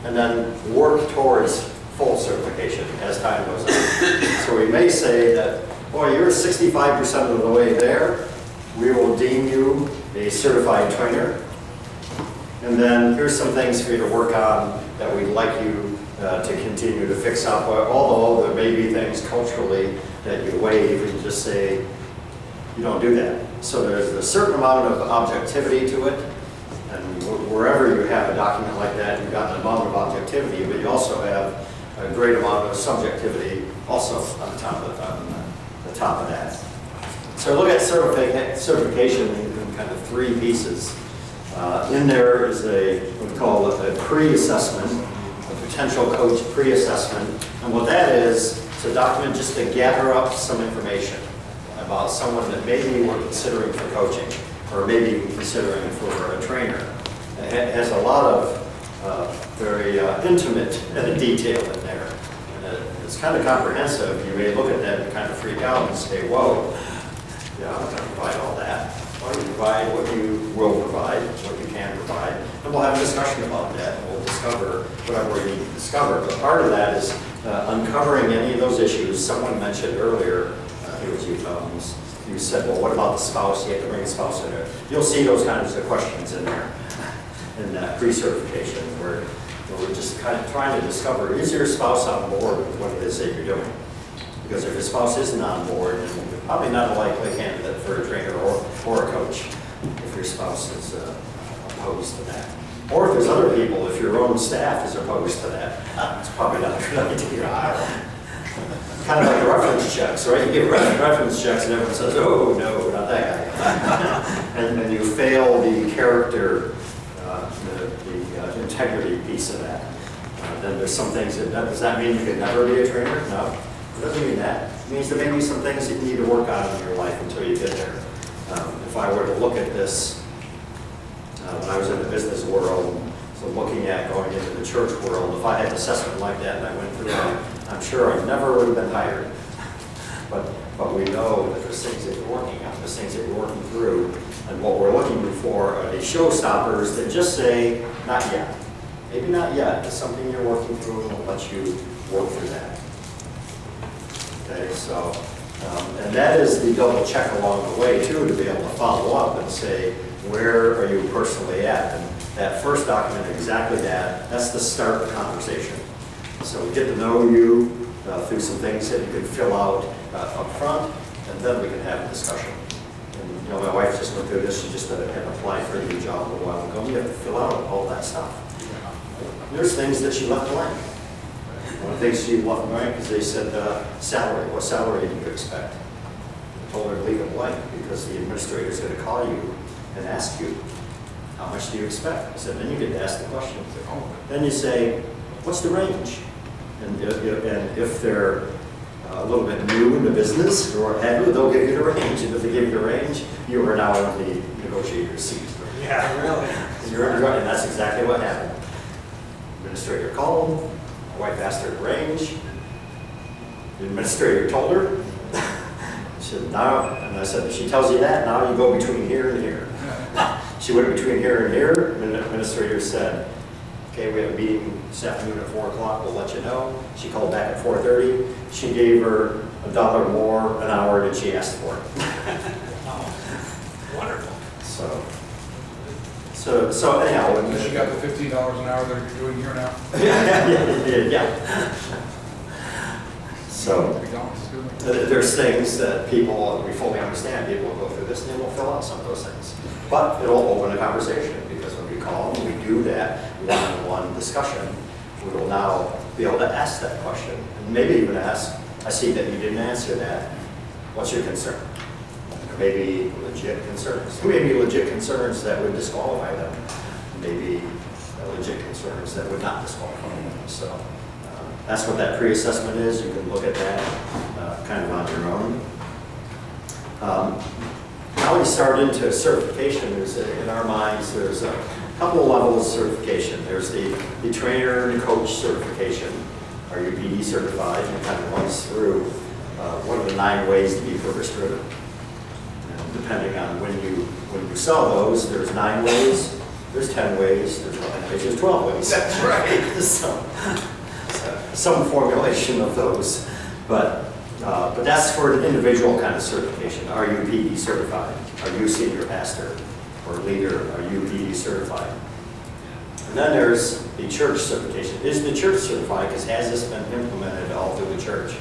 and then work towards full certification as time goes on. So we may say that, boy, you're 65% of the way there. We will deem you a certified trainer. And then here's some things for you to work on that we'd like you to continue to fix up. Although there may be things culturally that you waive and just say, you don't do that. So there's a certain amount of objectivity to it. And wherever you have a document like that, you've got an amount of objectivity, but you also have a great amount of subjectivity also on the top of that. So look at certification in kind of three pieces. In there is what we call a pre-assessment, a potential coach pre-assessment. And what that is, it's a document just to gather up some information about someone that maybe we're considering for coaching, or maybe considering for a trainer. It has a lot of very intimate detail in there. And it's kind of comprehensive. You may look at that and kind of freak out and say, whoa, yeah, I'm not going to provide all that. Why don't you provide what you will provide, what you can provide, and we'll have a discussion about that, and we'll discover whatever we need to discover. But part of that is uncovering any of those issues. Someone mentioned earlier, it was you, Tom, you said, well, what about the spouse? You have to bring a spouse in there. You'll see those kinds of questions in there, in that pre-certification, where we're just kind of trying to discover, is your spouse on board with what it is that you're doing? Because if your spouse isn't on board, then you're probably not a likely candidate for a trainer or a coach if your spouse is opposed to that. Or if there's other people, if your own staff is opposed to that, it's probably not a good idea. Kind of like reference checks, right? You give reference checks and everyone says, oh, no, not that guy. and you fail the character, the integrity piece of that. Then there's some things does that mean you can never be a trainer? No. It doesn't mean that. It means there may be some things that you need to work on in your life until you get there. If I were to look at this when I was in the business world, so looking at going into the church world, if I had an assessment like that and I went through it, I'm sure I never would have been hired. But we know that there's things that you're working on, there's things that you're working through, and what we're looking for are the showstoppers that just say, not yet. Maybe not yet. It's something you're working through, and we'll let you work through that. Okay, so, and that is the double check along the way too, to be able to follow up and say, where are you personally at? And that first document, exactly that's the start of the conversation. So we get to know you through some things that you can fill out up front, and then we can have a discussion. And you know, my wife just went through this, she just had applied for a new job a while ago. You have to fill out all that stuff. There's things that she left blank. One of the things she left blank is they said, salary. What salary do you expect? I told her to leave it blank because the administrator is going to call you and ask you, how much do you expect? I said, then you get to ask the question. Then you say, what's the range? And if they're a little bit new in the business or ahead, they'll give you the range. And if they give you the range, you are now in the negotiator's seat. Yeah, really. And that's exactly what happened. Administrator called. My wife asked her the range. The administrator told her. She said, now, and I said, if she tells you that, now you go between here and here. She went between here and here, and the administrator said, okay, we have a meeting this afternoon at 4 o'clock, we'll let you know. She called back at 4:30. She gave her $1 more an hour than she asked for. Oh, wonderful. So anyhow. And she got the $15 an hour that you're doing here now? Yeah. So there's things that people, we fully understand, people will go through this and they will fill out some of those things. But it'll open a conversation, because when we call and we do that one-on-one discussion, we will now be able to ask that question. And maybe even ask, I see that you didn't answer that. What's your concern? Maybe legit concerns. Maybe legit concerns that would disqualify them. Maybe legit concerns that would not disqualify them. So that's what that pre-assessment is. You can look at that kind of on your own. How we start into certification is, in our minds, there's a couple of levels of certification. There's the trainer and coach certification. Are you BD certified? And it kind of runs through what are the 9 ways to be purpose-driven. Depending on when you sell those, there's 9 ways. there's 10 ways, there's 11 ways, there's 12 ways. That's right. Some formulation of those. But that's for an individual kind of certification. Are you PD certified? Are you senior pastor or leader? Are you PD certified? And then there's the church certification. Is the church certified? Because has this been implemented all through the church?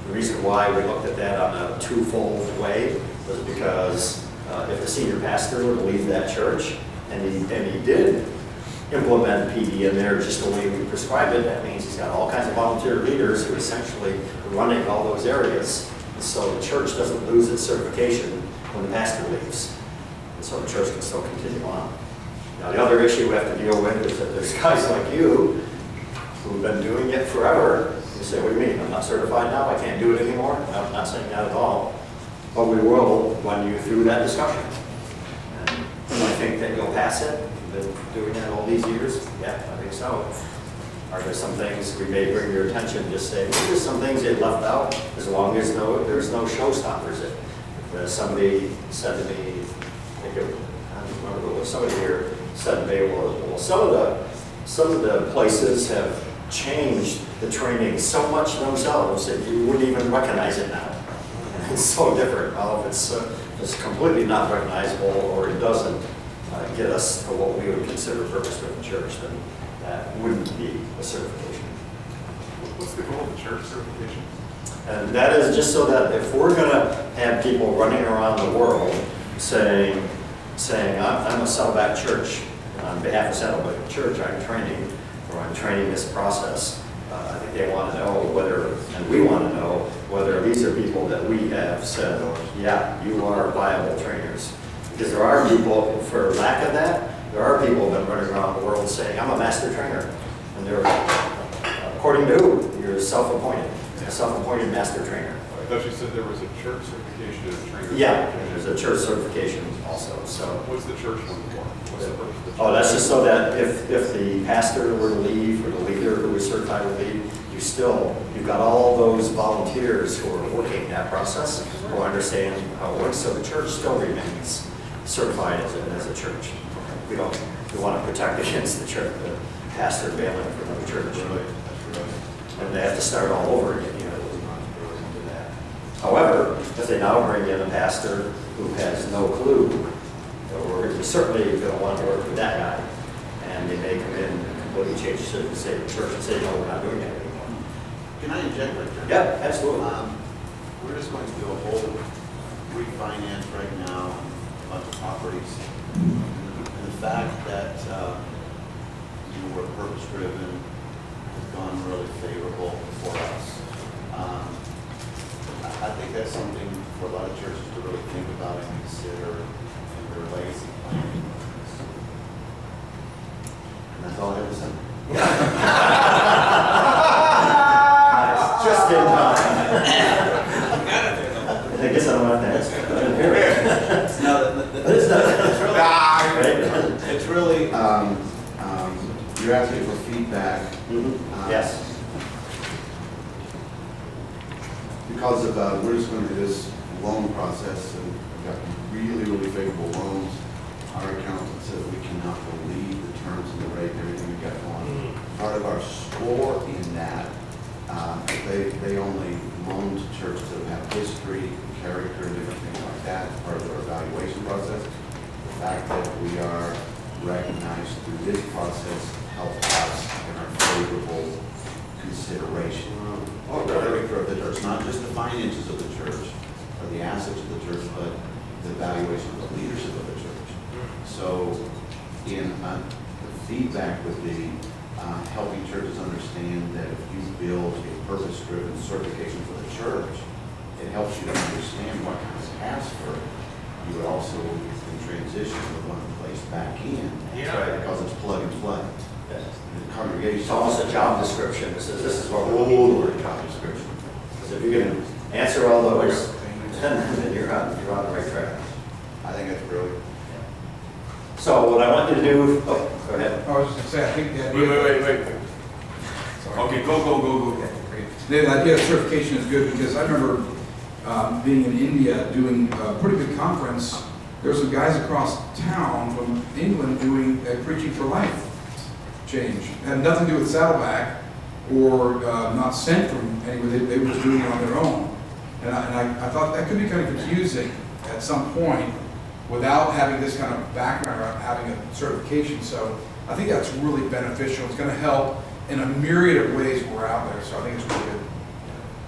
The reason why we looked at that on a twofold way was because if the senior pastor were to leave that church and he did implement PD in there just the way we prescribed it, that means he's got all kinds of volunteer leaders who essentially are running all those areas. And so the church doesn't lose its certification when the pastor leaves. And so the church can still continue on. Now the other issue we have to deal with is that there's guys like you who've been doing it forever. You say, what do you mean? I'm not certified now? I can't do it anymore? No, I'm not saying that at all. But we will run you through that discussion. And I think that you'll pass it. You've been doing that all these years? Yeah, I think so. Are there some things we may bring your attention, just say, there's some things they left out, as long as there's no showstoppers. If somebody said to me, I don't remember, it was somebody here said to me, well, some of the places have changed the training so much themselves that you wouldn't even recognize it now. And it's so different. Well, if it's completely not recognizable or it doesn't get us to what we would consider purpose-driven church, then that wouldn't be a certification. What's the goal of the church certification? And that is just so that if we're going to have people running around the world saying I'm a Saddleback Church, on behalf of Saddleback Church, I'm training this process. I think they want to know whether, and we want to know whether these are people that we have said, yeah, you are viable trainers. Because there are people, for lack of that, there are people that run around the world saying, I'm a master trainer. And they're, according to who? You're self-appointed, a self-appointed master trainer. I thought you said there was a church certification and a trainer. Yeah, there's a church certification also. So what's the church one for? What's the purpose of the church? oh, that's just so that if the pastor were to leave or the leader who is certified to leave, you've got all those volunteers who are working that process, who understand how it works, so the church still remains certified as a church. We want to protect against the church, the pastor bailing for another church. And they have to start all over again, do that. However, if they now bring in a pastor who has no clue, we're certainly going to want to work with that guy, and they may come in and completely change the church and say, no, we're not doing that anymore. Can I inject right there? Yeah, absolutely. We're just going to do a whole refinance right now on a bunch of properties. And the fact that we're purpose-driven has gone really favorable for us. I think that's something for a lot of churches to really think about and consider in their legacy planning. And that's all I have to say. Just in time. I guess I don't have to ask. I didn't hear it. No, it's really, You're asking for feedback. Yes. Because of, we're just going to do this loan process, and we've got really, really favorable loans. Our accountant says we cannot believe the terms and the rate and everything we've got going. Part of our score in that, they only loan to churches that have history, character, and different things like that as part of their evaluation process. The fact that we are recognized through this process helps us in our favorable consideration. For the church, not just the finances of the church or the assets of the church, but the evaluation of the leadership of the church. So, the feedback would be helping churches understand that if you build a purpose-driven certification for the church, it helps you to understand what kind of pastor you would also in transition with one place back in. Yeah. Because it's plug and play. Yes. The congregation. It's almost a job description. It says this is what we're Old word job description. Because if you can answer all those, then you're on the right track. I think that's brilliant. So what I want you to do, oh, go ahead. I was just going to say, I think the idea. Wait. Sorry. Okay, go. The idea of certification is good because I remember being in India doing a pretty big conference there's some guys across town from England doing a Preaching for Life change. It had nothing to do with Saddleback or not sent from anywhere. They were just doing it on their own. And I thought that could be kind of confusing at some point without having this kind of background or having a certification. So I think that's really beneficial. It's going to help in a myriad of ways when we're out there. So I think it's really good.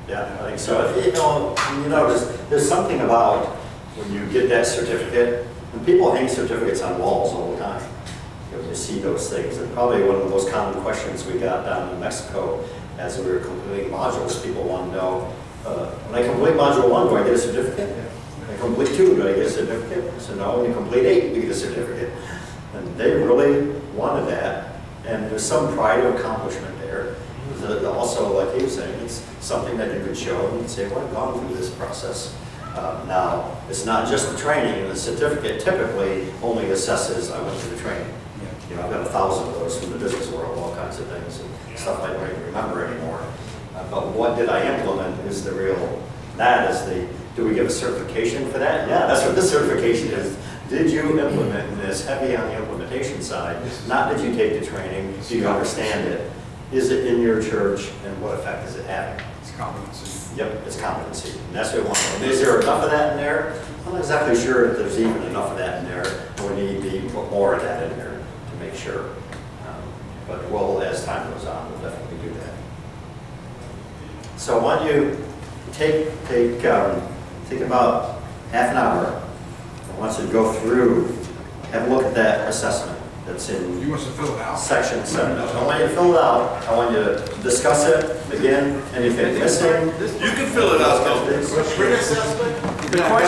Yeah, I think so. You know, there's something about when you get that certificate, and people hang certificates on walls all the time. You see those things, and probably one of the most common questions we got down in Mexico as we were completing modules, people want to know, when I complete module 1, do I get a certificate? When I complete 2, do I get a certificate? I said, no, when you complete 8, you get a certificate. And they really wanted that, and there's some pride of accomplishment there. Also, like he was saying, it's something that you could show and say, well, I've gone through this process. Now, it's not just the training, and the certificate typically only assesses, I went through the training. You know, I've got 1,000 of those from the business world, all kinds of things, and stuff I don't even remember anymore. But what did I implement is the real, that is the, do we give a certification for that? Yeah, that's what this certification is. Did you implement this heavy on the implementation side? Not did you take the training, do you understand it? Is it in your church, and what effect is it having? It's competency. Yep, it's competency, and that's what we want. And is there enough of that in there? I'm not exactly sure if there's even enough of that in there, and we need to put more of that in there to make sure. But we'll, as time goes on, we'll definitely do that. So why don't you take about half an hour. I want you to go through, have a look at that assessment that's in You want us to fill it out? section 7. I don't want you to fill it out. I want you to discuss it again, anything missing. You can fill it out, though. The Pre-assessment? question